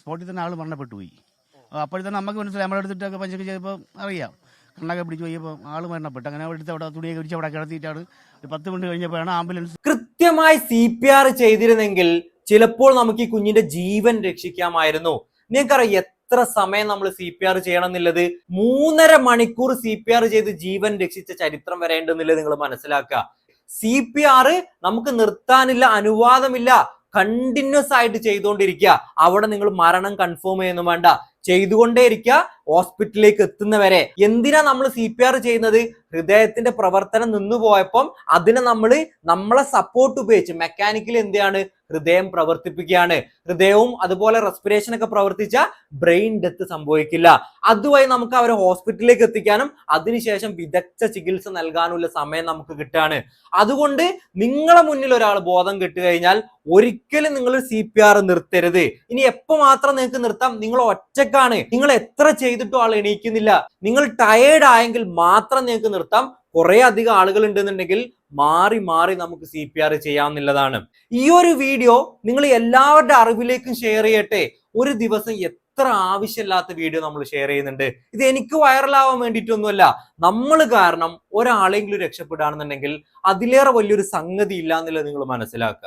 സ്പോട്ടിൽ തന്നെ ആൾ മരണപ്പെട്ടു പോയി. അപ്പോൾ തന്നെ നമുക്ക് മനസ്സിലായി, നമ്മളെടുത്തിട്ടൊക്കെ പഞ്ചൊക്കെ ചെയ്തപ്പോൾ അറിയാം, കണ്ണൊക്കെ പിടിച്ച് പോയപ്പോൾ ആൾ മരണപ്പെട്ടു. അങ്ങനെ എടുത്ത് അവിടെ തുണിയൊക്കെ പിടിച്ച് അവിടെ കിടത്തിയിട്ടാണ് 10 മിനിറ്റ് കഴിഞ്ഞപ്പോഴാണ് ആംബുലൻസ്. കൃത്യമായി CPR ചെയ്തിരുന്നെങ്കിൽ ചിലപ്പോൾ നമുക്ക് ഈ കുഞ്ഞിന്റെ ജീവൻ രക്ഷിക്കാമായിരുന്നു. നിങ്ങൾക്കറിയാം എത്ര സമയം നമ്മൾ CPR ചെയ്യണം എന്നുള്ളത്? 3.5 മണിക്കൂർ CPR ചെയ്ത് ജീവൻ രക്ഷിച്ച ചരിത്രം വരേണ്ടെന്നുള്ളത് നിങ്ങൾ മനസ്സിലാക്കുക. CPR നമുക്ക് നിർത്താനില്ല, അനുവാദമില്ല, കണ്ടിന്യൂസ് ആയിട്ട് ചെയ്തുകൊണ്ടിരിക്കുക. അവിടെ നിങ്ങൾ മരണം കൺഫേം ചെയ്യുന്നു വേണ്ട, ചെയ്തുകൊണ്ടേയിരിക്കുക ഹോസ്പിറ്റലിലേക്ക് എത്തുന്നവരെ. എന്തിനാ നമ്മൾ CPR ചെയ്യുന്നത്? ഹൃദയത്തിന്റെ പ്രവർത്തനം നിന്നുപോയപ്പം അതിനെ നമ്മളെ സപ്പോർട്ട് ഉപയോഗിച്ച് മെക്കാനിക്കലി എന്താണ്, ഹൃദയം പ്രവർത്തിപ്പിക്കുകയാണ്. ഹൃദയവും അതുപോലെ റെസ്പിറേഷൻ ഒക്കെ പ്രവർത്തിച്ച ബ്രെയിൻ ഡെത്ത് സംഭവിക്കില്ല. അതുവഴി നമുക്ക് അവരെ ഹോസ്പിറ്റലിലേക്ക് എത്തിക്കാനും അതിനുശേഷം വിദഗ്ധ ചികിത്സ നൽകാനുള്ള സമയം നമുക്ക് കിട്ടുകയാണ്. അതുകൊണ്ട് നിങ്ങളെ മുന്നിൽ ഒരാൾ ബോധം കെട്ട് കഴിഞ്ഞാൽ ഒരിക്കലും നിങ്ങൾ CPR നിർത്തരുത്. ഇനി എപ്പോ മാത്രം നിങ്ങൾക്ക് നിർത്താം? നിങ്ങൾ ഒറ്റക്കാണ്, നിങ്ങൾ എത്ര ചെയ്തിട്ടും ആൾ എണീക്കുന്നില്ല, നിങ്ങൾ ടയേർഡ് ആയെങ്കിൽ മാത്രം നിങ്ങൾക്ക് നിർത്താം. കുറെ അധികം ആളുകൾ ഉണ്ടെന്നുണ്ടെങ്കിൽ മാറി മാറി നമുക്ക് CPR ചെയ്യാവുന്നതാണ്. ഈ ഒരു വീഡിയോ നിങ്ങൾ എല്ലാവരുടെ അറിവിലേക്കും ഷെയർ ചെയ്യട്ടെ. ഒരു ദിവസം എത്ര ആവശ്യമില്ലാത്ത വീഡിയോ നമ്മൾ ഷെയർ ചെയ്യുന്നുണ്ട്. ഇത് എനിക്ക് വൈറലാവാൻ വേണ്ടിയിട്ടൊന്നുമല്ല, നമ്മൾ കാരണം ഒരാളെങ്കിലും രക്ഷപ്പെടുകയാണെന്നുണ്ടെങ്കിൽ അതിലേറെ വലിയൊരു സംഗതി ഇല്ല എന്നുള്ളത് നിങ്ങൾ മനസ്സിലാക്കുക.